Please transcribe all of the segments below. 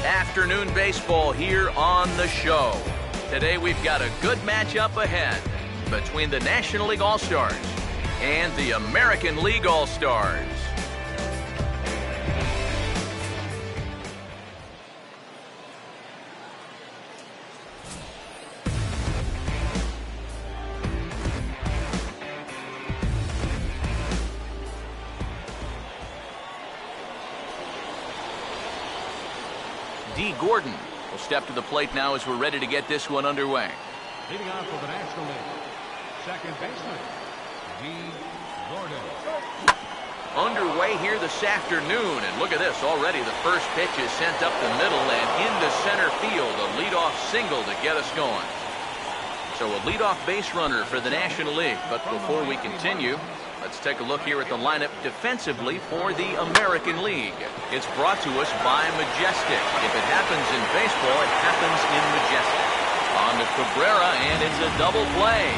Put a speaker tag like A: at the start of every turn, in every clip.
A: Afternoon baseball here on the show. Today we've got a good matchup ahead between the National League All-Stars and the American League All-Stars. D. Gordon will step to the plate now as we're ready to get this one underway.
B: Leading off for the National League, second baseman, D. Gordon.
A: Underway here this afternoon, and look at this. Already the first pitch is sent up the middle and into center field. A leadoff single to get us going. So a leadoff base runner for the National League. But before we continue, let's take a look here at the lineup defensively for the American League. It's brought to us by Majestic. If it happens in baseball, it happens in Majestic. On to Cabrera, and it's a double play.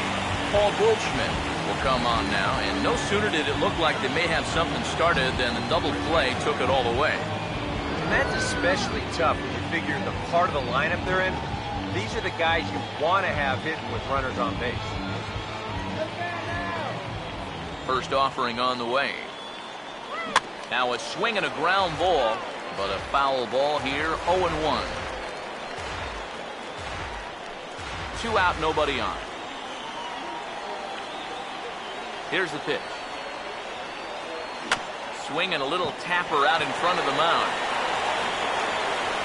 A: Paul Goldschmidt will come on now, and no sooner did it look like they may have something started than the double play took it all away.
C: And that's especially tough when you figure the part of the lineup they're in. These are the guys you want to have hitting with runners on base.
A: First offering on the way. Now a swing and a ground ball, but a foul ball here, 0-1. 2 out, nobody on. Here's the pitch. Swing and a little tapper out in front of the mound.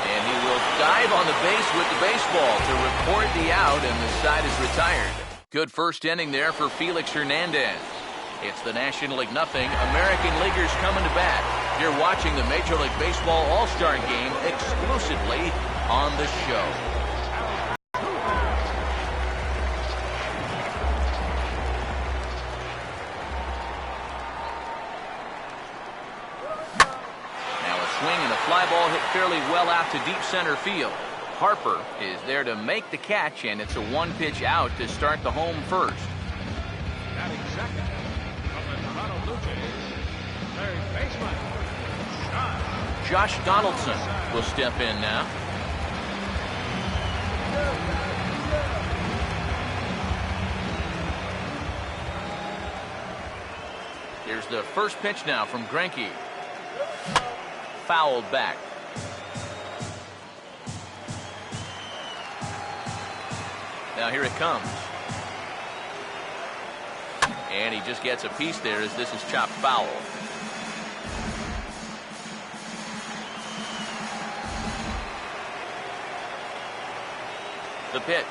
A: And he will dive on the base with the baseball to record the out, and the side is retired. Good first inning there for Felix Hernandez. It's the National League nothing. American Leaguers coming to bat. You're watching the Major League Baseball All-Star Game exclusively on the show. Now a swing and a fly ball hit fairly well out to deep center field. Harper is there to make the catch, and it's a one-pitch out to start the home first.
B: Batting second.
A: Josh Donaldson will step in now. Here's the first pitch now from Greinke. Fouled back. Now here it comes. And he just gets a piece there as this is chopped foul. The pitch.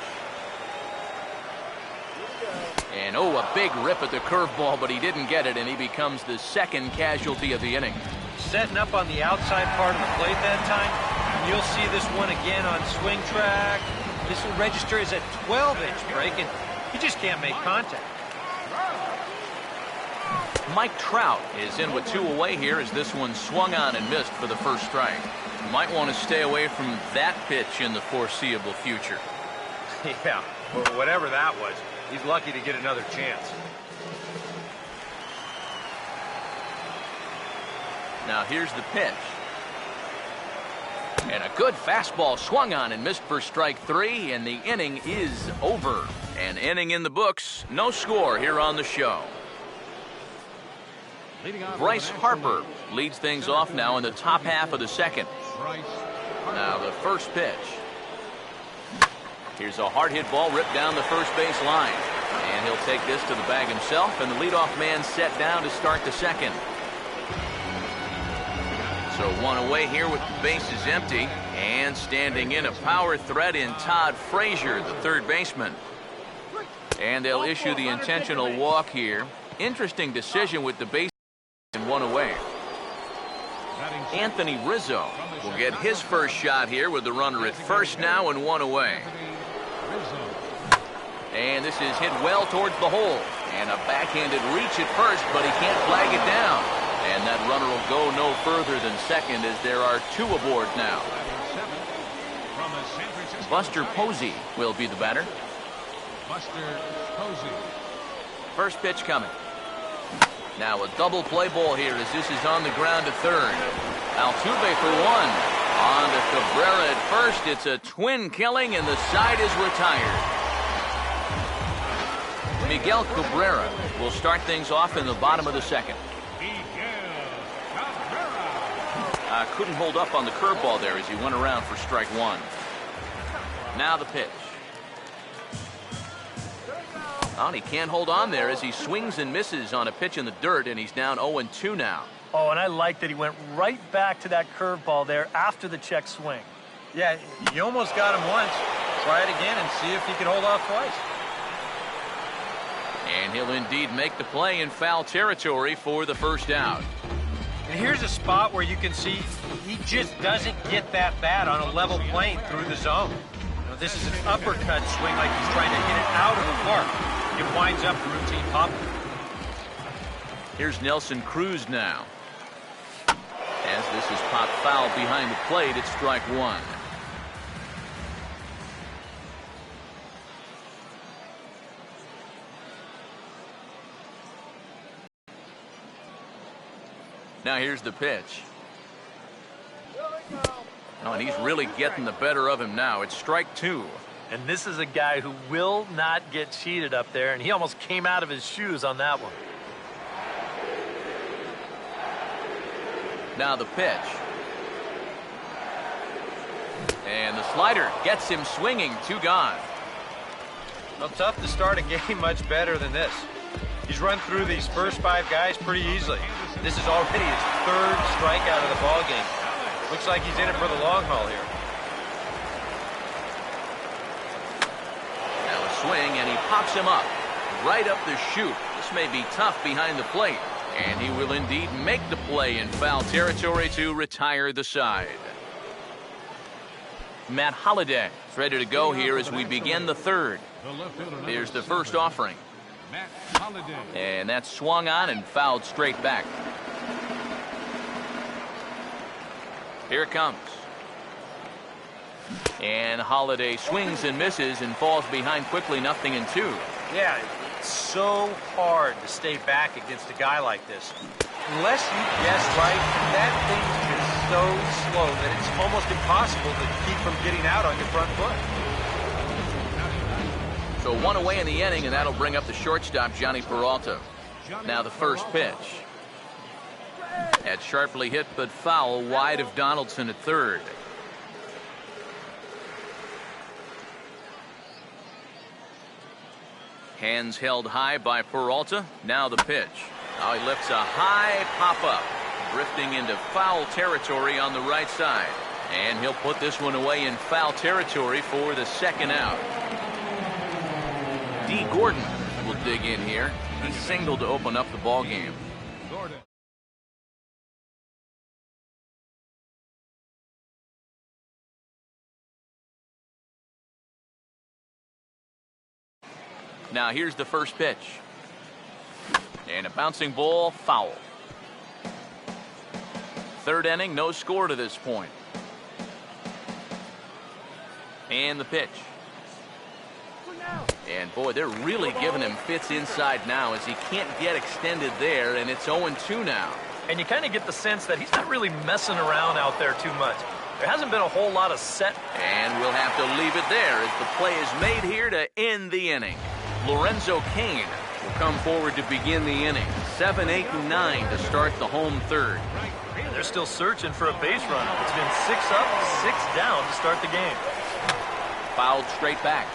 A: And oh, a big rip at the curveball, but he didn't get it, and he becomes the second casualty of the inning.
C: Setting up on the outside part of the plate that time. and you'll see this one again on swing track. This will register as a 12-inch break, and he just can't make contact.
A: Mike Trout is in with 2 away here as this one swung on and missed for the first strike. You might want to stay away from that pitch in the foreseeable future.
C: Yeah, whatever that was, he's lucky to get another chance.
A: Now here's the pitch. And a good fastball swung on and missed for strike 3, and the inning is over. An inning in the books, no score here on the show. Bryce Harper leads things off now in the top half of the second. Now the first pitch. Here's a hard hit ball ripped down the first base line. And he'll take this to the bag himself, and the leadoff man set down to start the second. So 1 away here with the bases empty, and standing in a power threat in Todd Frazier, the third baseman. And they'll issue the intentional walk here. Interesting decision with the base and 1 away. Anthony Rizzo will get his first shot here with the runner at first now and 1 away. And this is hit well towards the hole. And a backhanded reach at first, but he can't flag it down. And that runner will go no further than second as there are 2 aboard now. Buster Posey will be the batter.
B: Buster Posey.
A: First pitch coming. Now a double play ball here as this is on the ground to third. Altuve for 1. On to Cabrera at first. It's a twin killing and the side is retired. Miguel Cabrera will start things off in the bottom of the second. Couldn't hold up on the curveball there as he went around for strike 1. Now the pitch. Oh, and he can't hold on there as he swings and misses on a pitch in the dirt, and he's down 0-2 now.
D: Oh, and I like that he went right back to that curveball there after the check swing.
C: Yeah, you almost got him once. Try it again and see if he can hold off twice.
A: And he'll indeed make the play in foul territory for the first out.
C: And here's a spot where you can see he just doesn't get that bat on a level plane through the zone. You know, this is an uppercut swing like he's trying to hit it out of the park. It winds up the routine pop.
A: Here's Nelson Cruz now. As this is popped foul behind the plate, it's strike 1. Now here's the pitch. Oh, and he's really getting the better of him now. It's strike 2.
D: And this is a guy who will not get cheated up there, and he almost came out of his shoes on that one.
A: Now the pitch. And the slider gets him swinging. 2 gone.
C: Well, tough to start a game much better than this. He's run through these first 5 guys pretty easily. This is already his 3rd strikeout of the ball game. Looks like he's in it for the long haul here.
A: Now a swing, and he pops him up right up the chute. This may be tough behind the plate, and he will indeed make the play in foul territory to retire the side. Matt Holliday is ready to go here as we begin the 3rd. Here's the first offering. And that's swung on and fouled straight back. Here it comes. And Holliday swings and misses and falls behind quickly, 0-2.
C: Yeah, it's so hard to stay back against a guy like this. Unless you guess right, that thing is so slow that it's almost impossible to keep from getting out on your front foot.
A: So 1 away in the inning, and that'll bring up the shortstop, Johnny Peralta. Now the first pitch. That's sharply hit but foul wide of Donaldson at third. Hands held high by Peralta. Now the pitch. Now he lifts a high pop-up, drifting into foul territory on the right side. And he'll put this one away in foul territory for the second out. D. Gordon will dig in here. He singled to open up the ball game. Now here's the first pitch. And a bouncing ball, foul. Third inning, no score to this point. And the pitch. And boy, they're really giving him fits inside now as he can't get extended there, and it's 0-2 now.
D: And you kind of get the sense that he's not really messing around out there too much. There hasn't been a whole lot of set.
A: And we'll have to leave it there as the play is made here to end the inning. Lorenzo Cain will come forward to begin the inning. 7, 8, and 9 to start the home third.
D: They're still searching for a base runner. It's been 6 up, 6 down to start the game.
A: Fouled straight back.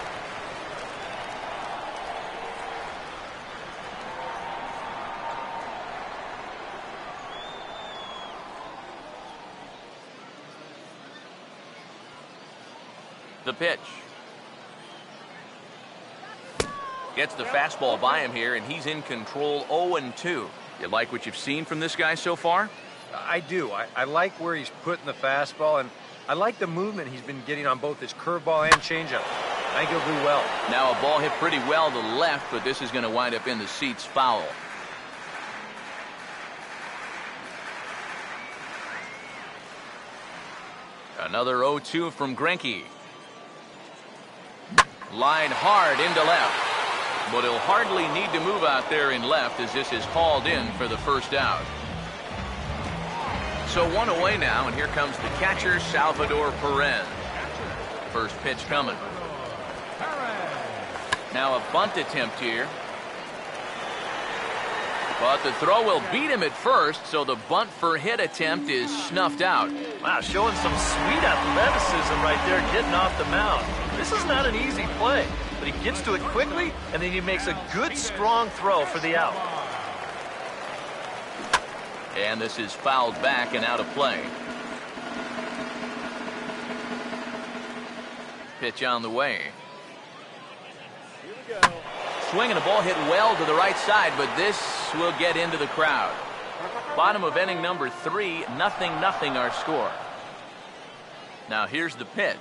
A: The pitch. Gets the fastball by him here, and he's in control. 0-2. You like what you've seen from this guy so far?
C: I do. I like where he's putting the fastball, and I like the movement he's been getting on both his curveball and changeup. I think he'll do well.
A: Now a ball hit pretty well to the left, but this is going to wind up in the seats foul. Another 0-2 from Greinke. Line hard into left. But he'll hardly need to move out there in left as this is hauled in for the first out. So one away now, and here comes the catcher, Salvador Perez. First pitch coming. Now a bunt attempt here. But the throw will beat him at first, so the bunt for hit attempt is snuffed out.
D: Wow, showing some sweet athleticism right there, getting off the mound. This is not an easy play, but he gets to it quickly, and then he makes a good, strong throw for the out.
A: And this is fouled back and out of play. Pitch on the way.
E: Here we go.
A: Swing and a ball hit well to the right side, but this will get into the crowd. Bottom of inning number 3, 0-0 our score. Now here's the pitch.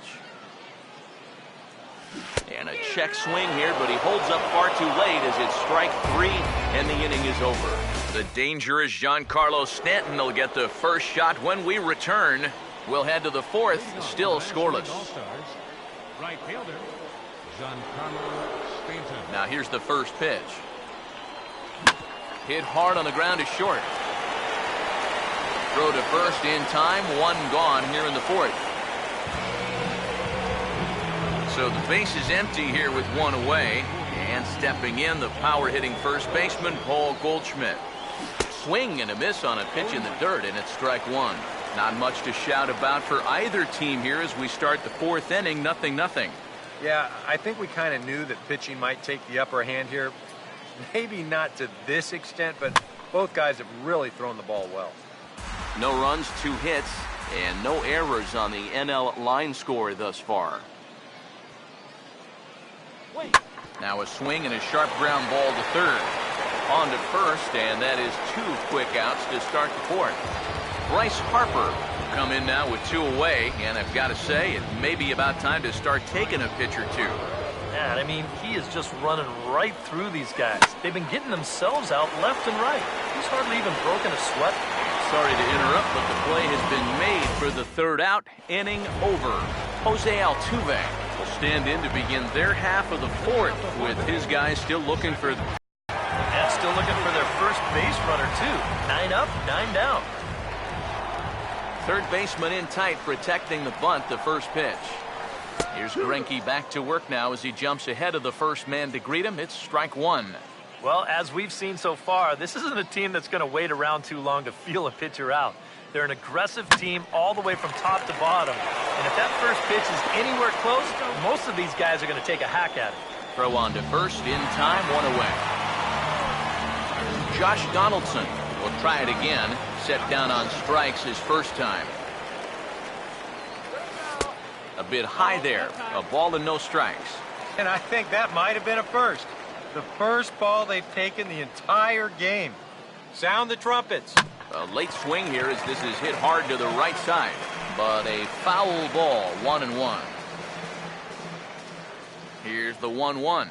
A: And a check swing here, but he holds up far too late as it's strike 3 and the inning is over. The dangerous Giancarlo Stanton will get the first shot when we return. We'll head to the 4th, still scoreless.
B: All-Stars, right fielder, Giancarlo Stanton.
A: Now here's the first pitch. Hit hard on the ground to short. Throw to first in time, 1 gone here in the 4th. So the base is empty here with 1 away. And stepping in, the power-hitting first baseman, Paul Goldschmidt. Swing and a miss on a pitch in the dirt, and it's strike 1. Not much to shout about for either team here as we start the 4th inning, 0-0.
C: Yeah, I think we kind of knew that pitching might take the upper hand here. Maybe not to this extent, but both guys have really thrown the ball well.
A: No runs, 2 hits, and no errors on the NL line score thus far. Now a swing and a sharp ground ball to third. On to first, and that is 2 quick outs to start the 4th. Bryce Harper will come in now with 2 away, and I've got to say, it may be about time to start taking a pitch or 2.
D: Man, I mean, he is just running right through these guys. They've been getting themselves out left and right. He's hardly even broken a sweat.
A: Sorry to interrupt, but the play has been made for the 3rd out. Inning over. Jose Altuve will stand in to begin their half of the 4th with his guys still looking for...
D: And still looking for their first base runner, too. 9 up, 9 down.
A: Third baseman in tight, protecting the bunt, the first pitch. Here's Greinke back to work now as he jumps ahead of the first man to greet him. It's strike 1.
D: Well, as we've seen so far, this isn't a team that's going to wait around too long to feel a pitcher out. They're an aggressive team all the way from top to bottom. And if that first pitch is anywhere close, most of these guys are going to take a hack at it.
A: Throw on to first, in time, 1 away. Josh Donaldson will try it again. Set down on strikes his first time. A bit high there. A ball and no strikes.
C: And I think that might have been a first. The first ball they've taken the entire game. Sound the trumpets.
A: A late swing here as this is hit hard to the right side. But a foul ball, 1-1. Here's the 1-1.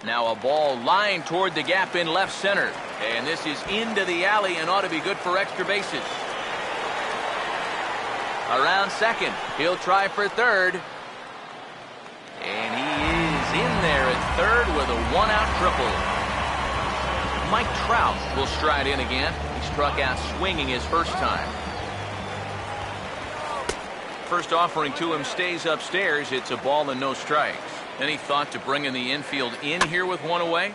A: Now a ball lined toward the gap in left center. And this is into the alley and ought to be good for extra bases. Around second. He'll try for third. And he is in there at third with a one-out triple. Mike Trout will stride in again. He struck out swinging his first time. First offering to him stays upstairs. It's a ball and no strikes. Any thought to bringing the infield in here with one away?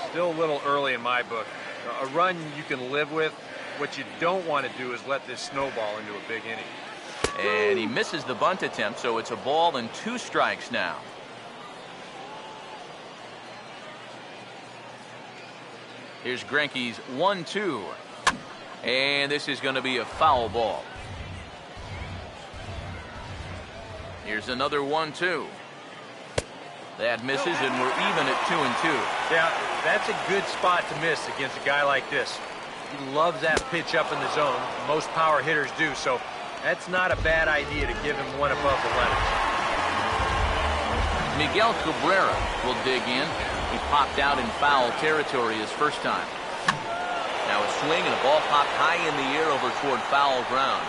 C: Still a little early in my book. A run you can live with. What you don't want to do is let this snowball into a big inning.
A: And he misses the bunt attempt, so it's a ball and 2 strikes now. Here's Greinke's 1-2. And this is going to be a foul ball. Here's another 1-2. That misses, and we're even at 2-2.
C: Yeah, that's a good spot to miss against a guy like this. He loves that pitch up in the zone. Most power hitters do, so that's not a bad idea to give him one above the letters.
A: Miguel Cabrera will dig in. He popped out in foul territory his first time. Now a swing and a ball popped high in the air over toward foul ground.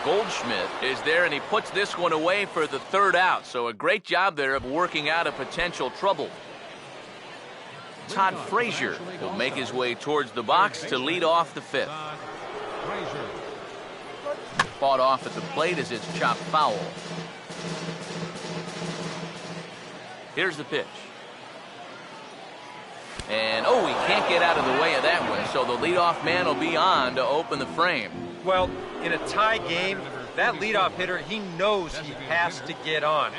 A: Goldschmidt is there, and he puts this one away for the third out. So a great job there of working out a potential trouble. Todd Frazier will make his way towards the box to lead off the 5th. Fought off at the plate as it's chopped foul. Here's the pitch. And, oh, he can't get out of the way of that one, so the leadoff man will be on to open the frame.
C: Well, in a tie game, that leadoff hitter, he knows he has to get on.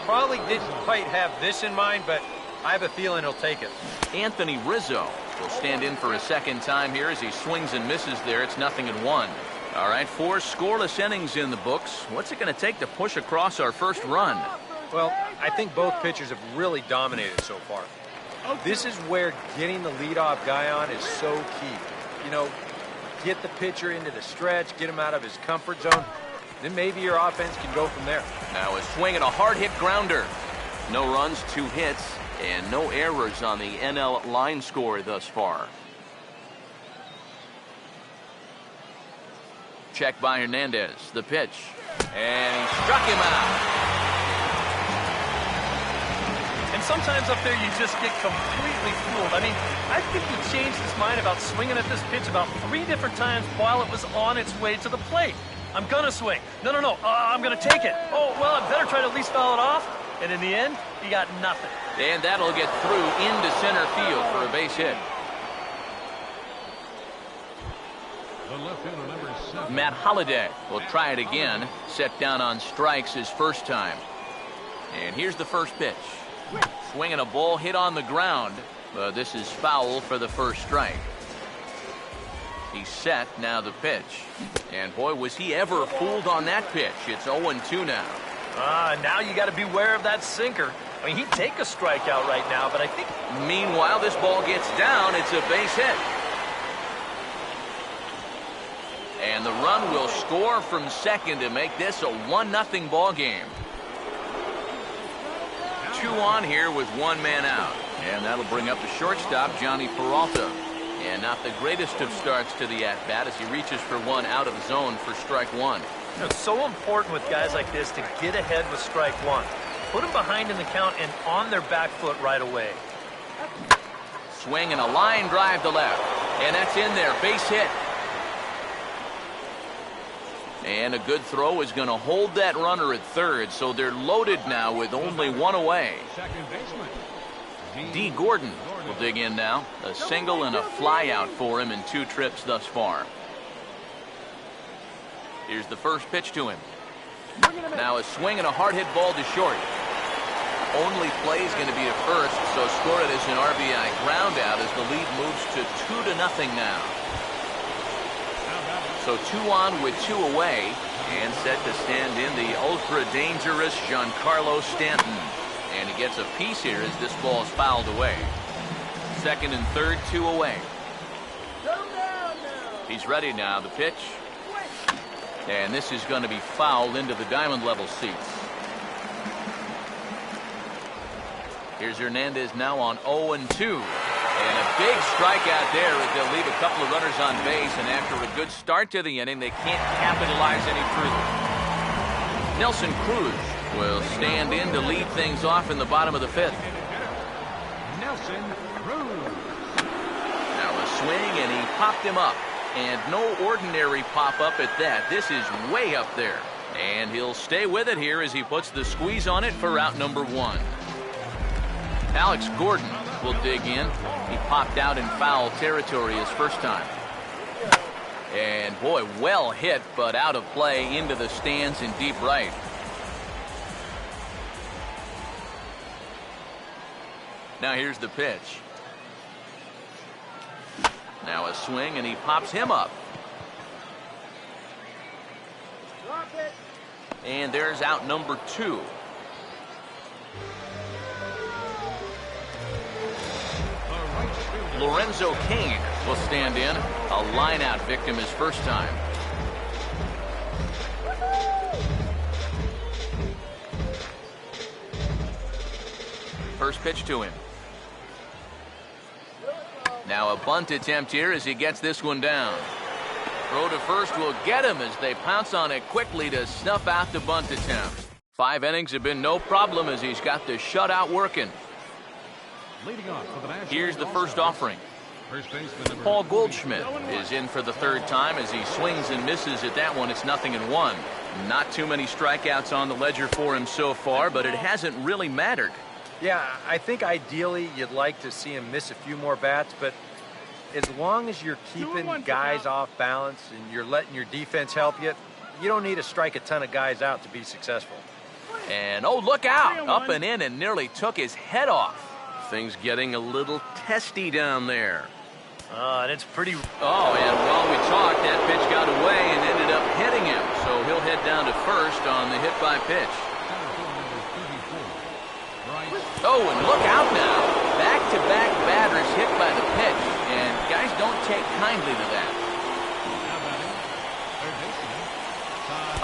C: Probably didn't quite have this in mind, but I have a feeling he'll take it.
A: Anthony Rizzo will stand in for a second time here as he swings and misses there. It's 0-1. All right, 4 scoreless innings in the books. What's it going to take to push across our first run?
C: Well, I think both pitchers have really dominated so far. This is where getting the leadoff guy on is so key. You know, get the pitcher into the stretch, get him out of his comfort zone, then maybe your offense can go from there.
A: Now a swing and a hard hit grounder. No runs, 2 hits, and no errors on the NL line score thus far. Check by Hernandez. The pitch. And he struck him out.
D: And sometimes up there you just get completely fooled. I mean, I think he changed his mind about swinging at this pitch about 3 different times while it was on its way to the plate. I'm going to swing. No. I'm going to take it. Oh, well, I better try to at least foul it off. And in the end, he got nothing.
A: And that'll get through into center field for a base hit.
B: The left-hander, number 7.
A: Matt Holliday will try it again. Set down on strikes his first time. And here's the first pitch. Swinging a ball hit on the ground. But this is foul for the first strike. He's set, now the pitch. And boy, was he ever fooled on that pitch. It's 0-2 now.
D: Now you got to beware of that sinker. I mean, he'd take a strikeout right now, but I think...
A: Meanwhile, this ball gets down. It's a base hit. And the run will score from second to make this a 1-0 ball game. 2 on here with 1 man out. And that'll bring up the shortstop, Johnny Peralta. And not the greatest of starts to the at-bat as he reaches for 1 out of the zone for strike 1.
D: You know, it's so important with guys like this to get ahead with strike 1. Put them behind in the count and on their back foot right away.
A: Swing and a line drive to left. And that's in there. Base hit. And a good throw is going to hold that runner at third, so they're loaded now with only 1 away.
B: Second baseman,
A: D. Gordon will dig in now. A single and a fly out for him in 2 trips thus far. Here's the first pitch to him. Now a swing and a hard hit ball to short. Only play is going to be at first, so score it as an RBI ground out as the lead moves to 2-0 now. So 2 on with 2 away, and set to stand in the ultra-dangerous Giancarlo Stanton. And he gets a piece here as this ball is fouled away. Second and third, 2 away. He's ready now, the pitch. And this is going to be fouled into the diamond level seats. Here's Hernandez now on 0-2. And a big strikeout there as they'll leave a couple of runners on base, and after a good start to the inning, they can't capitalize any further. Nelson Cruz will stand in to lead things off in the bottom of the fifth.
B: Nelson Cruz.
A: Now a swing, and he popped him up. And no ordinary pop-up at that. This is way up there. And he'll stay with it here as he puts the squeeze on it for out number 1. Alex Gordon will dig in. He popped out in foul territory his first time. And boy, well hit, but out of play into the stands in deep right. Now here's the pitch. Now a swing, and he pops him up. And there's out number 2. Lorenzo Cain will stand in. A line-out victim his first time. First pitch to him. Now a bunt attempt here as he gets this one down. Throw to first will get him as they pounce on it quickly to snuff out the bunt attempt. 5 innings have been no problem as he's got the shutout working.
B: Leading off for the National
A: Here's the
B: League
A: first
B: All-Star.
A: offering.
B: First baseman number
A: Paul Goldschmidt is in for the 3rd time as he swings and misses at that one. It's 0-1. Not too many strikeouts on the ledger for him so far, but it hasn't really mattered.
C: Yeah, I think ideally you'd like to see him miss a few more bats, but as long as you're keeping guys off balance and you're letting your defense help you, you don't need to strike a ton of guys out to be successful.
A: And oh, look out! Up and in and nearly took his head off. Things getting a little testy down there.
D: And it's pretty...
A: Oh, and while we talked, that pitch got away and ended up hitting him. So he'll head down to first on the hit by pitch. Oh, and look out now. Back-to-back batters hit by the pitch. And guys don't take kindly to that.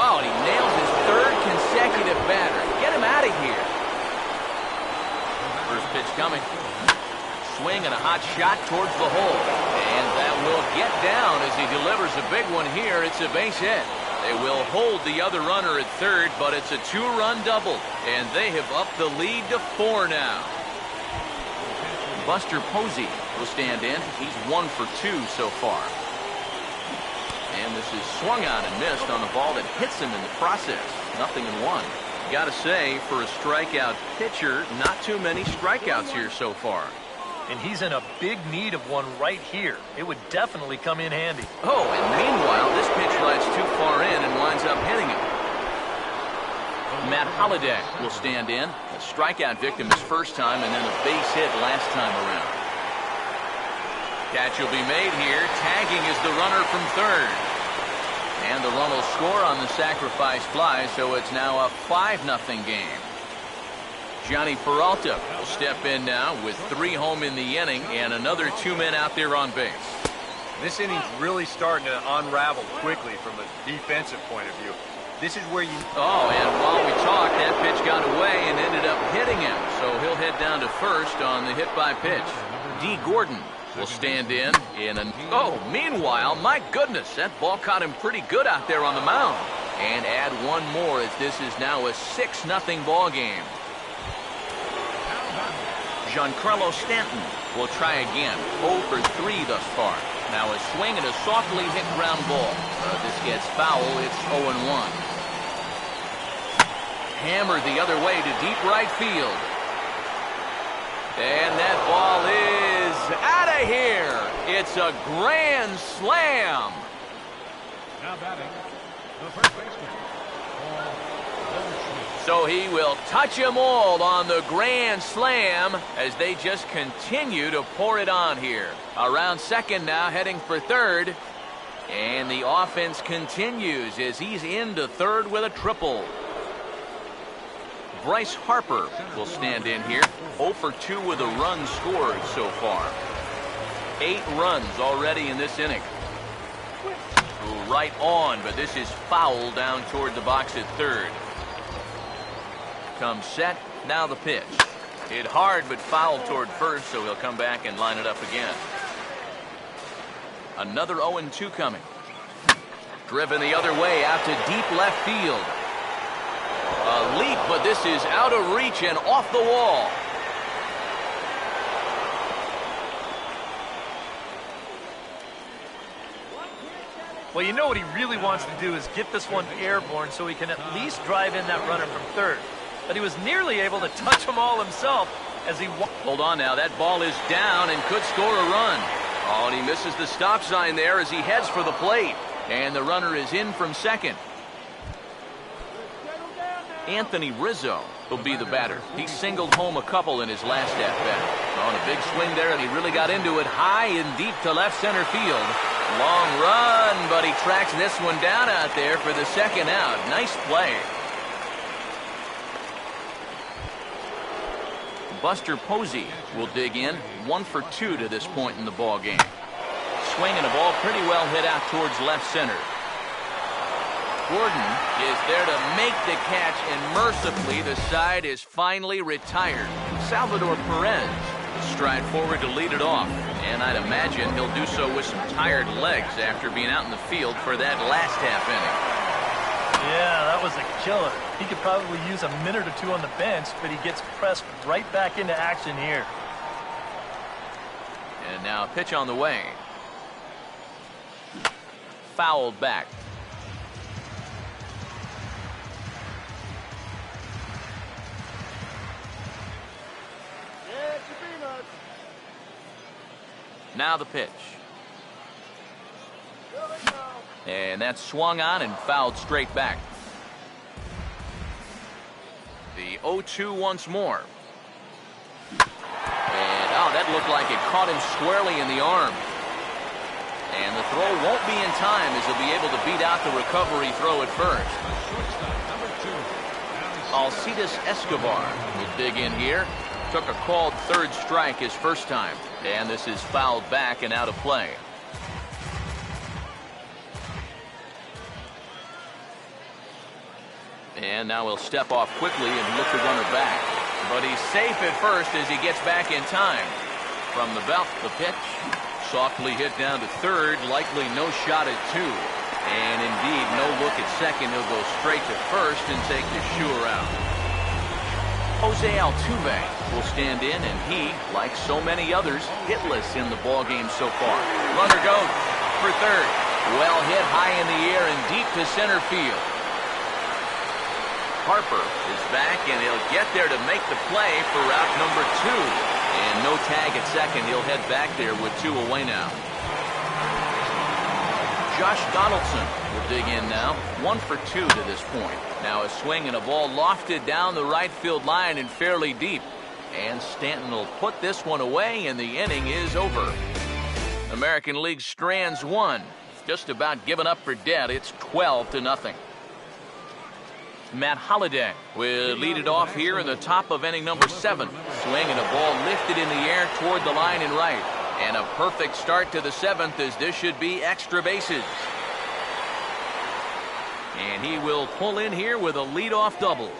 A: Oh, and he nails his 3rd consecutive batter. Get him out of here. First pitch coming. Swing and a hot shot towards the hole. And that will get down as he delivers a big one here. It's a base hit. They will hold the other runner at 3rd, but it's a 2-run double. And they have upped the lead to 4 now. Buster Posey will stand in. He's 1 for 2 so far. And this is swung on and missed on a ball that hits him in the process. 0-1. Gotta say, for a strikeout pitcher, not too many strikeouts here so far.
D: And he's in a big need of one right here. It would definitely come in handy.
A: Oh, and meanwhile, this pitch rides too far in and winds up hitting him. Matt Holliday will stand in. A strikeout victim his first time and then a base hit last time around. Catch will be made here. Tagging is the runner from 3rd. And the run will score on the sacrifice fly, so it's now a 5-0 game. Johnny Peralta will step in now with 3 home in the inning and another 2 men out there on base.
C: This inning's really starting to unravel quickly from a defensive point of view. This is where you...
A: Oh, and while we talked, that pitch got away and ended up hitting him. So he'll head down to first on the hit by pitch. D. Gordon will stand in an... Oh, meanwhile, my goodness, that ball caught him pretty good out there on the mound. And add 1 more as this is now a 6-0 ball game. Giancarlo Stanton will try again. 0 for 3 thus far. Now a swing and a softly hit ground ball. This gets foul. It's 0-1. Hammered the other way to deep right field. And that ball is out of here. It's a grand slam.
B: Now batting, the first baseman, Paul Goldschmidt.
A: So he will touch them all on the grand slam as they just continue to pour it on here. Around second now, heading for 3rd. And the offense continues as he's into 3rd with a triple. Bryce Harper will stand in here. 0 for 2 with a run scored so far. 8 runs already in this inning. Right on, but this is foul down toward the box at 3rd. Comes set, now the pitch. Hit hard but fouled toward first, so he'll come back and line it up again. Another 0-2 coming. Driven the other way out to deep left field. A leap, but this is out of reach and off the wall.
D: Well, you know what he really wants to do is get this one airborne so he can at least drive in that runner from third. But he was nearly able to touch them all himself as he...
A: Hold on now, that ball is down and could score a run. Oh, and he misses the stop sign there as he heads for the plate. And the runner is in from second. Anthony Rizzo will be the batter. He singled home a couple in his last at-bat. On a big swing there, and he really got into it high and deep to left center field. Long run, but he tracks this one down out there for the second out. Nice play. Buster Posey will dig in. 1 for 2 to this point in the ball game. Swinging a ball pretty well hit out towards left center. Gordon is there to make the catch, and mercifully the side is finally retired. Salvador Perez will stride forward to lead it off, and I'd imagine he'll do so with some tired legs after being out in the field for that last half inning.
D: Yeah, that was a killer. He could probably use a minute or two on the bench, but he gets pressed right back into action here.
A: And now a pitch on the way. Fouled back. Now the pitch. And that's swung on and fouled straight back. The 0-2 once more. And, oh, that looked like it caught him squarely in the arm. And the throw won't be in time as he'll be able to beat out the recovery throw at first. Alcides Escobar will dig in here. Took a called third strike his first time. And this is fouled back and out of play. And now he'll step off quickly and look the runner back. But he's safe at first as he gets back in time. From the belt, the pitch. Softly hit down to third. Likely no shot at 2. And indeed, no look at second. He'll go straight to first and take the sure out. Jose Altuve will stand in, and he, like so many others, hitless in the ballgame so far. Runner goes for third. Well hit high in the air and deep to center field. Harper is back, and he'll get there to make the play for route number 2. And no tag at second. He'll head back there with 2 away now. Josh Donaldson will dig in now. 1 for 2 to this point. Now a swing and a ball lofted down the right field line and fairly deep. And Stanton will put this one away, and the inning is over. American League strands 1. Just about given up for dead. It's 12-0. Matt Holliday will lead it off here in the top of inning number 7. Swing and a ball lifted in the air toward the line and right. And a perfect start to the 7th, as this should be extra bases. And he will pull in here with a leadoff double.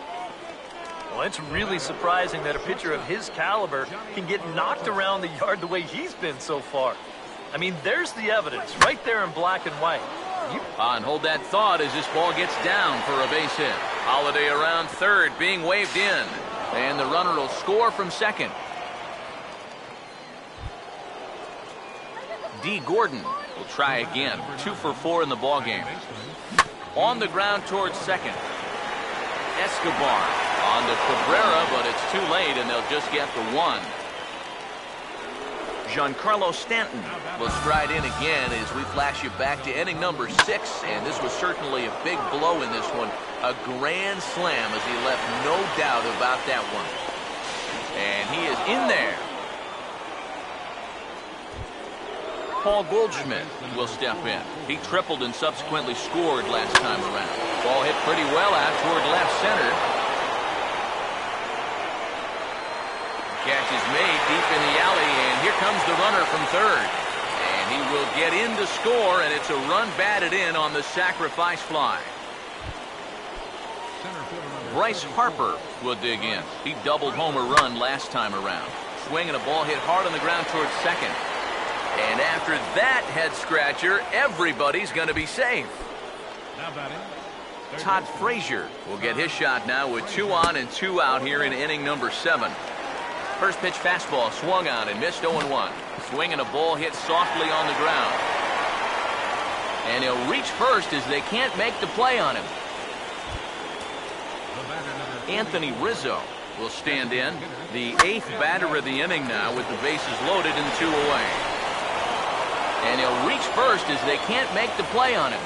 D: Well, it's really surprising that a pitcher of his caliber can get knocked around the yard the way he's been so far. I mean, there's the evidence right there in black and white.
A: And hold that thought as this ball gets down for a base hit. Holliday around third, being waved in. And the runner will score from second. D. Gordon will try again. 2 for 4 in the ballgame. On the ground towards second. Escobar on to Cabrera, but it's too late, and they'll just get the 1. Giancarlo Stanton will stride in again as we flash you back to inning number 6, and this was certainly a big blow in this one. A grand slam as he left no doubt about that one. And he is in there. Paul Goldschmidt will step in. He tripled and subsequently scored last time around. Ball hit pretty well out toward left center. Catch is made deep in the alley, and here comes the runner from third. And he will get in to score, and it's a run batted in on the sacrifice fly. Bryce Harper will dig in. He doubled home a run last time around. Swinging a ball hit hard on the ground towards second. And after that head scratcher, everybody's going to be safe.
B: Now batting.
A: Todd Frazier will get his shot now with 2 on and 2 out here in inning number 7. First pitch fastball swung on and missed 0-1. Swinging a ball hit softly on the ground. And he'll reach first as they can't make the play on him. Anthony Rizzo will stand in, the 8th batter of the inning now with the bases loaded and 2 away. And he'll reach first as they can't make the play on him.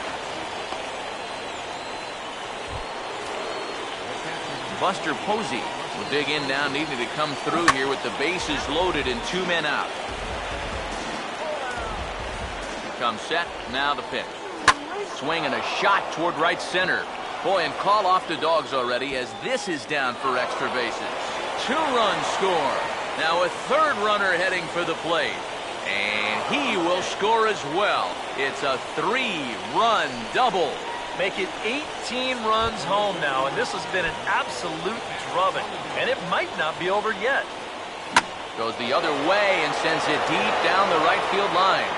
A: Buster Posey will dig in now, needing to come through here with the bases loaded and 2 men out. Comes set, now the pitch. Swinging a shot toward right center. Boy, and call off the Dogs already as this is down for extra bases. 2-run score. Now a 3rd runner heading for the plate. And he will score as well. It's a 3-run double.
D: Make it 18 runs home now, and this has been an absolute drubbing. And it might not be over yet.
A: Goes the other way and sends it deep down the right field line.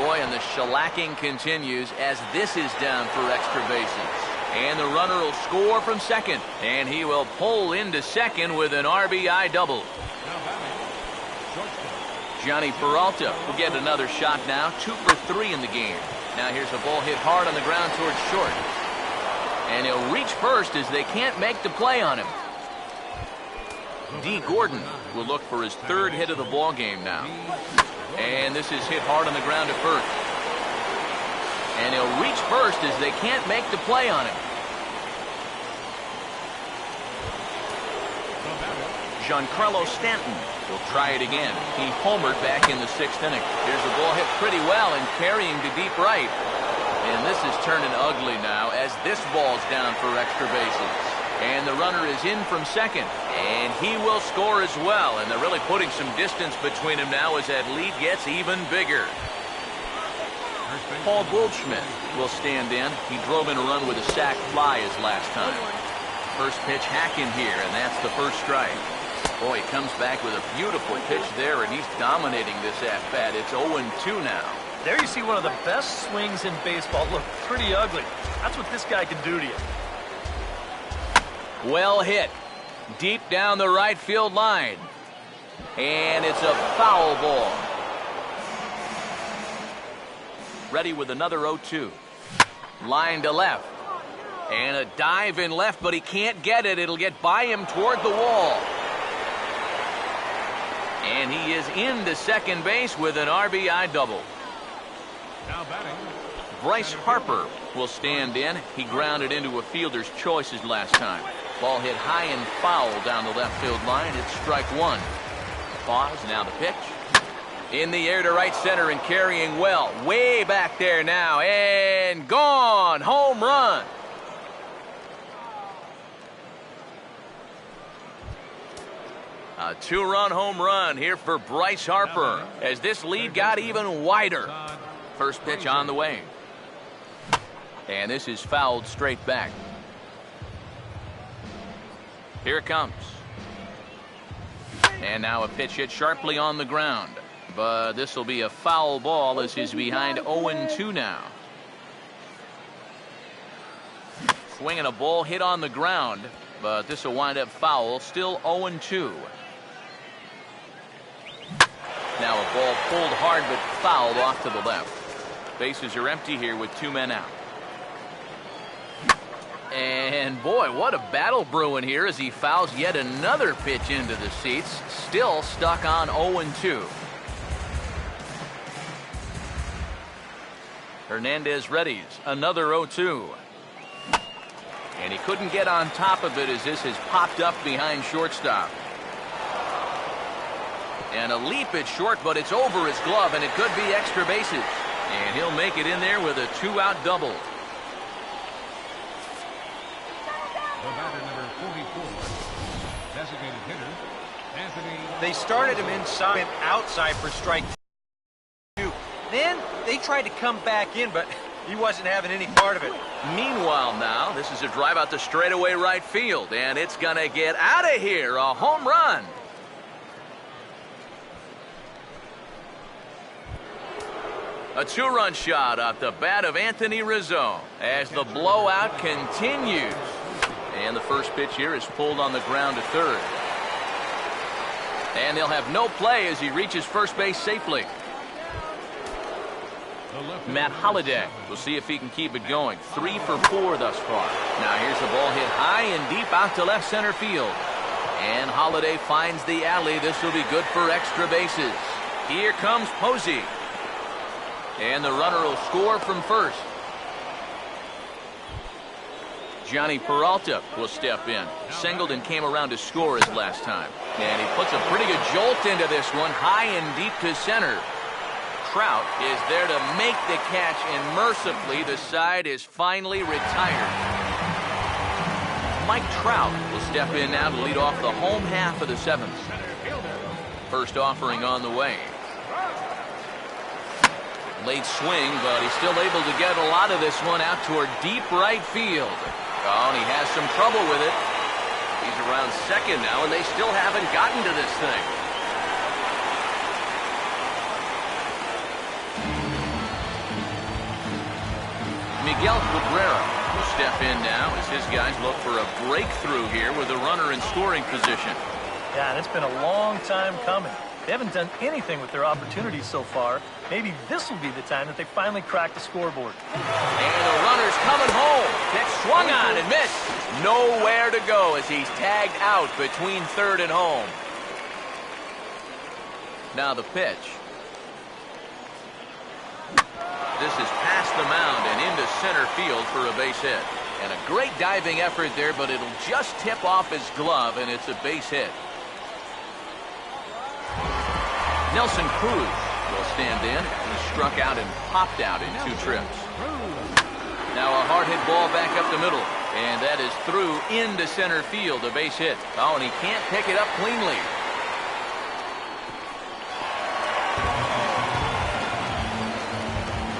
A: Boy, and the shellacking continues as this is down for extra bases. And the runner will score from second. And he will pull into second with an RBI double. Johnny Peralta will get another shot now. 2 for 3 in the game. Now here's a ball hit hard on the ground towards short. And he'll reach first as they can't make the play on him. D. Gordon will look for his 3rd hit of the ball game now. And this is hit hard on the ground at first. And he'll reach first as they can't make the play on him. Giancarlo Stanton will try it again. He homered back in the 6th inning. Here's a ball hit pretty well and carrying to deep right. And this is turning ugly now as this ball's down for extra bases. And the runner is in from second. And he will score as well. And they're really putting some distance between them now as that lead gets even bigger. Paul Goldschmidt will stand in. He drove in a run with a sac fly his last time. First pitch hacking here, and that's the first strike. Boy, he comes back with a beautiful pitch there, and he's dominating this at-bat. It's 0-2 now.
D: There you see one of the best swings in baseball. Look, pretty ugly. That's what this guy can do to you.
A: Well hit. Deep down the right field line. And it's a foul ball. Ready with another 0-2. Line to left. And a dive in left, but he can't get it. It'll get by him toward the wall. And he is into second base with an RBI double.
B: Now batting.
A: Bryce Harper will stand in. He grounded into a fielder's choice his last time. Ball hit high and foul down the left field line. It's strike 1. Pause, now the pitch. In the air to right center and carrying well. Way back there now. And gone. Home run. A 2-run home run here for Bryce Harper as this lead got even wider. First pitch on the way. And this is fouled straight back. Here it comes. And now a pitch hit sharply on the ground. But this will be a foul ball as he's behind 0-2 now. Swinging a ball hit on the ground, but this will wind up foul. Still 0-2. Now a ball pulled hard but fouled off to the left. Bases are empty here with 2 men out. And boy, what a battle brewing here as he fouls yet another pitch into the seats. Still stuck on 0-2. Hernandez readies another 0-2. And he couldn't get on top of it as this has popped up behind shortstop. And a leap at short, but it's over his glove, and it could be extra bases. And he'll make it in there with a 2-out double.
B: The batter number 44, designated hitter, Anthony.
C: They started him inside and outside for strike 2. Then they tried to come back in, but He wasn't having any part of it.
A: Meanwhile now, this is a drive out to straightaway right field, and it's going to get out of here. A home run. A two-run shot off the bat of Anthony Rizzo as the blowout continues. And the first pitch here is pulled on the ground to third. And they'll have no play as he reaches first base safely. Matt Holliday. We'll see if he can keep it going. 3 for 4 thus far. Now here's the ball hit high and deep out to left center field. And Holliday finds the alley. This will be good for extra bases. Here comes Posey. And the runner will score from first. Johnny Peralta will step in. Singleton came around to score his last time. And he puts a pretty good jolt into this one, high and deep to center. Trout is there to make the catch, and mercifully the side is finally retired. Mike Trout will step in now to lead off the home half of the 7th. First offering on the way. Late swing, but he's still able to get a lot of this one out toward deep right field. Oh, and he has some trouble with it. He's around second now, and they still haven't gotten to this thing. Miguel Cabrera will step in now as his guys look for a breakthrough here with a runner in scoring position.
D: Yeah, and it's been a long time coming. They haven't done anything with their opportunities so far. Maybe this will be the time that they finally crack the scoreboard.
A: And the runner's coming home. Pitch swung on and missed. Nowhere to go as he's tagged out between third and home. Now the pitch. This is past the mound and into center field for a base hit. And a great diving effort there, but it'll just tip off his glove, and it's a base hit. Nelson Cruz will stand in. He struck out and popped out in 2 trips. Now a hard hit ball back up the middle, and that is through into center field, a base hit. Oh, and he can't pick it up cleanly.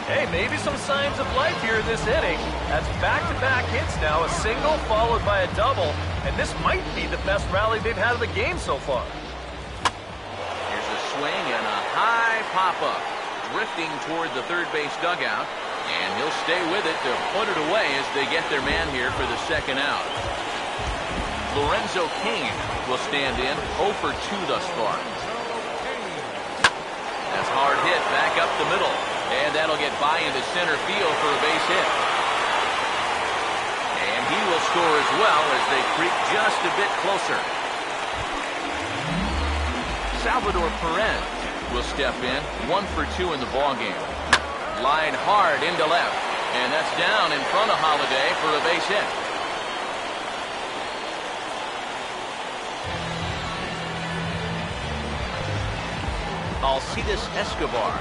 D: Hey, maybe some signs of life here in this inning. That's back-to-back hits now, a single followed by a double, and this might be the best rally they've had of the game so far.
A: Here's a swing and a high pop-up, drifting toward the third base dugout, and he'll stay with it to put it away as they get their man here for the second out. Lorenzo Cain will stand in, 0 for 2 thus far. That's hard hit back up the middle. And that'll get by into center field for a base hit. And he will score as well as they creep just a bit closer. Salvador Perez will step in, 1 for 2 in the ballgame. Line hard into left. And that's down in front of Holliday for a base hit. Alcides Escobar.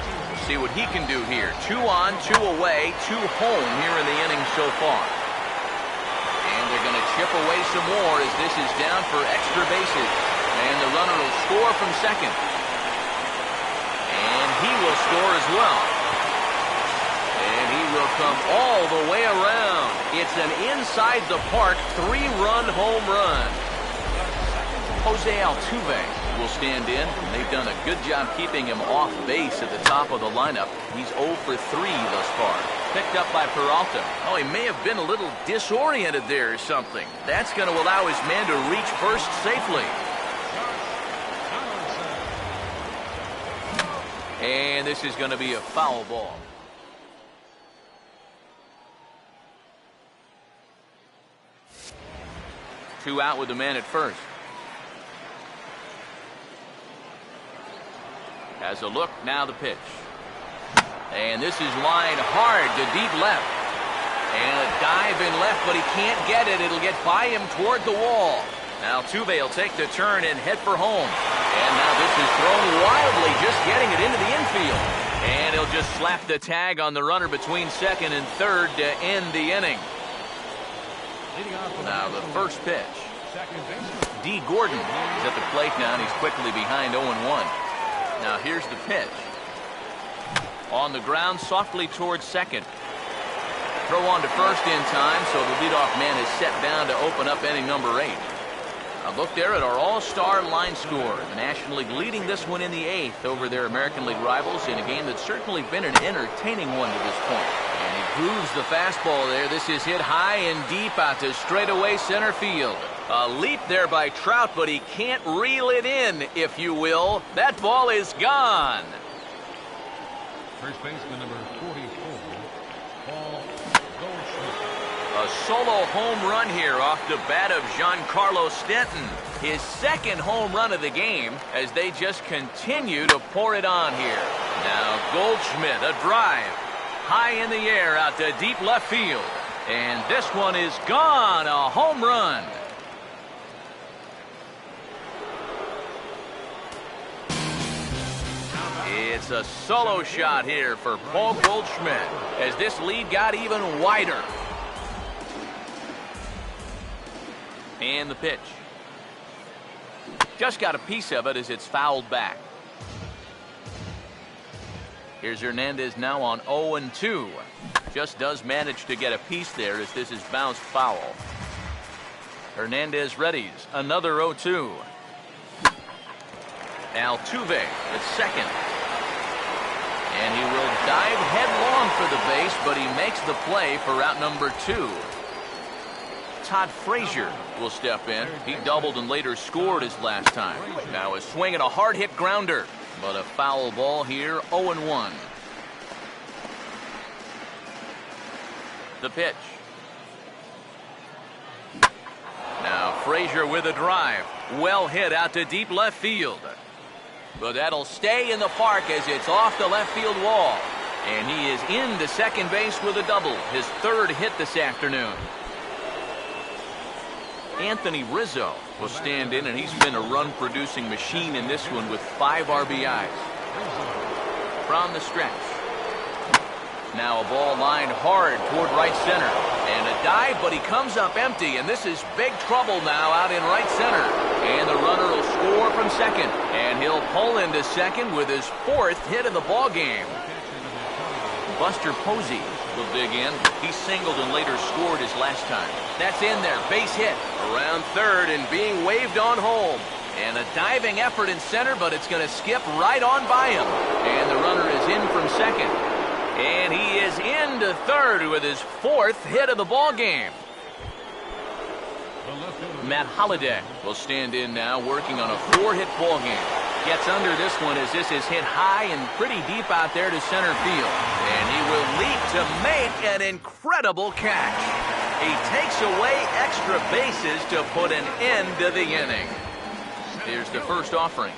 A: See what he can do here. 2 on, 2 away, 2 home here in the inning so far. And they're going to chip away some more as this is down for extra bases. And the runner will score from second. And he will score as well. And he will come all the way around. It's an inside the park 3-run home run. Jose Altuve will stand in. They've done a good job keeping him off base at the top of the lineup. He's 0 for 3 thus far. Picked up by Peralta. Oh, he may have been a little disoriented there or something. That's going to allow his man to reach first safely. And this is going to be a foul ball. Two out with the man at first. Has a look, now the pitch. And this is lined hard to deep left. And a dive in left, but he can't get it. It'll get by him toward the wall. Now Altuve will take the turn and head for home. And now this is thrown wildly, just getting it into the infield. And he'll just slap the tag on the runner between second and third to end the inning. Now the first pitch. D. Gordon is at the plate now, and he's quickly behind 0-1. Now here's the pitch. On the ground, softly towards second. Throw on to first in time, so the leadoff man is set down to open up inning number 8. A look there at our all-star line score. The National League leading this one in the 8th over their American League rivals in a game that's certainly been an entertaining one to this point. And he grooves the fastball there. This is hit high and deep out to straightaway center field. A leap there by Trout, but he can't reel it in, if you will. That ball is gone.
B: First baseman number 44, Paul Goldschmidt.
A: A solo home run here off the bat of Giancarlo Stanton. His second home run of the game as they just continue to pour it on here. Now Goldschmidt, a drive. High in the air out to deep left field. And this one is gone, a home run. It's a solo shot here for Paul Goldschmidt as this lead got even wider. And the pitch. Just got a piece of it as it's fouled back. Here's Hernandez now on 0-2. Just does manage to get a piece there as this is bounced foul. Hernandez readies another 0-2. Altuve at second. And he will dive headlong for the base, but he makes the play for out number 2. Todd Frazier will step in. He doubled and later scored his last time. Now a swing and a hard hit grounder, but a foul ball here, 0-1. The pitch. Now Frazier with a drive. Well hit out to deep left field. But that'll stay in the park as it's off the left field wall. And he is into second base with a double, his third hit this afternoon. Anthony Rizzo will stand in, and he's been a run-producing machine in this one with 5 RBIs. From the stretch. Now a ball lined hard toward right center. And a dive, but he comes up empty, and this is big trouble now out in right center. And the runner will score from second. And he'll pull into second with his 4th hit of the ball game. Buster Posey will dig in. He singled and later scored his last time. That's in there. Base hit. Around third and being waved on home. And a diving effort in center, but it's going to skip right on by him. And the runner is in from second. And he is into third with his 4th hit of the ball game. Matt Holliday will stand in now, working on a 4-hit ball game. Gets under this one as this is hit high and pretty deep out there to center field. And he will leap to make an incredible catch. He takes away extra bases to put an end to the inning. Here's the first offering.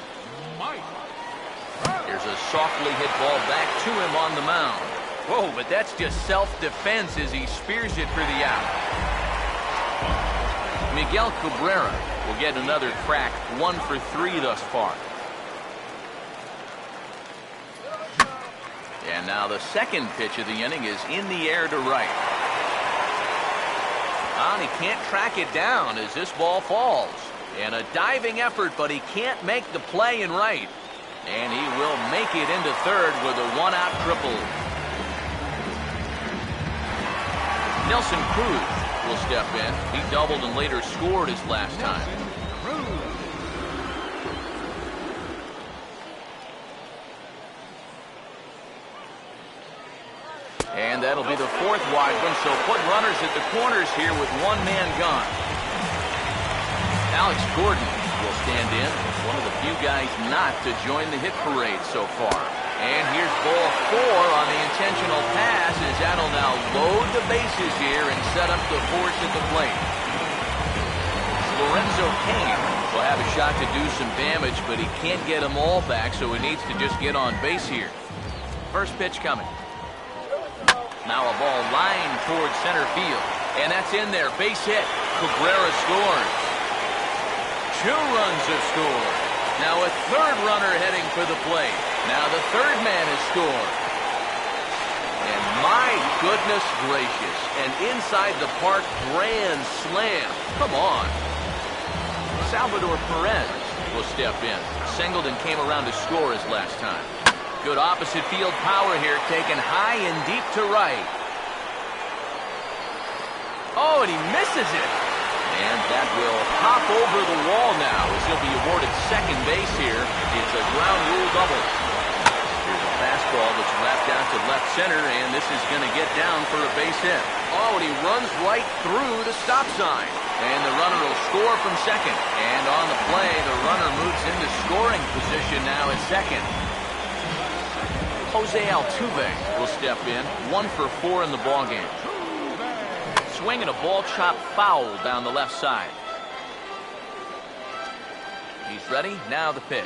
A: Here's a softly hit ball back to him on the mound. Whoa, but that's just self-defense as he spears it for the out. Miguel Cabrera will get another crack, 1 for 3 thus far. And now the second pitch of the inning is in the air to right. And he can't track it down as this ball falls. And a diving effort, but he can't make the play in right. And he will make it into third with a 1-out triple. Nelson Cruz will step in. He doubled and later scored his last time. And that'll be the 4th wide one, so put runners at the corners here with 1 man gone. Alex Gordon will stand in, one of the few guys not to join the hit parade so far. And here's ball 4 on the intentional pass as that'll now load the bases here and set up the force at the plate. Lorenzo Cain will have a shot to do some damage, but he can't get them all back, so he needs to just get on base here. First pitch coming. Now a ball lined towards center field. And that's in there. Base hit. Cabrera scores. 2 runs have scored. Now a 3rd runner heading for the plate. Now the 3rd man has scored. And my goodness gracious. An inside the park grand slam. Come on. Salvador Perez will step in. Singled and came around to score his last time. Good opposite field power here, taken high and deep to right. Oh, and he misses it. And that will hop over the wall now as he'll be awarded second base here. It's a ground rule double. Here's a fastball that's wrapped out to left center, and this is going to get down for a base hit. Oh, and he runs right through the stop sign. And the runner will score from second. And on the play, the runner moves into scoring position now at second. Jose Altuve will step in, 1 for 4 in the ballgame. Swing and a ball chop foul down the left side. He's ready. Now the pitch.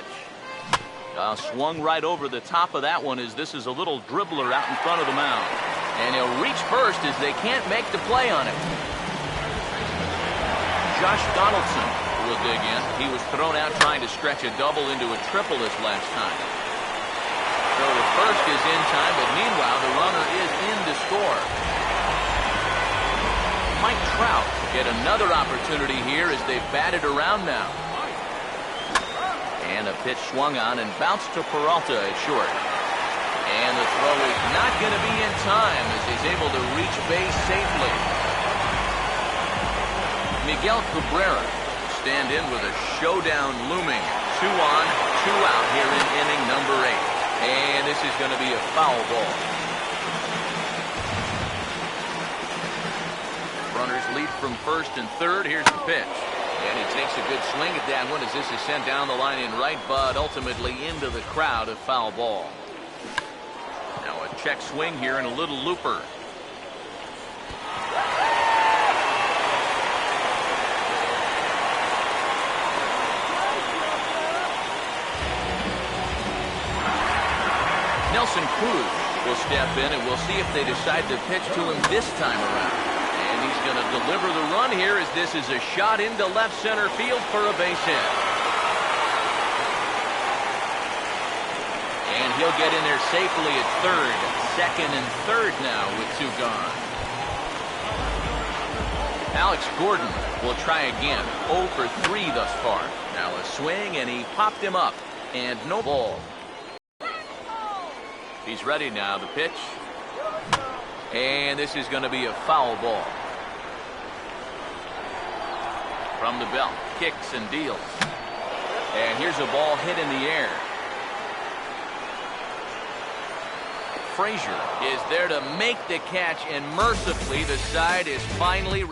A: Swung right over the top of that one as this is a little dribbler out in front of the mound. And he'll reach first as they can't make the play on it. Josh Donaldson will dig in. He was thrown out trying to stretch a double into a triple this last time. So the first is in time, but meanwhile the runner is in to score. Mike Trout get another opportunity here as they've batted around now. And a pitch swung on and bounced to Peralta at short. And the throw is not going to be in time as he's able to reach base safely. Miguel Cabrera stand in with a showdown looming. 2 on, 2 out here in inning number 8. And this is going to be a foul ball. Runners lead from first and third. Here's the pitch. And he takes a good swing at that one as this is sent down the line in right, but ultimately into the crowd, a foul ball. Now a check swing here and a little looper. Nelson Cruz will step in, and we'll see if they decide to pitch to him this time around. And he's going to deliver the run here as this is a shot into left center field for a base hit. And he'll get in there safely at third. Second and third now with 2 gone. Alex Gordon will try again. 0 for 3 thus far. Now a swing, and he popped him up. And no ball. He's ready now, the pitch. And this is going to be a foul ball. From the belt, kicks and deals. And here's a ball hit in the air. Frazier is there to make the catch, and mercifully the side is finally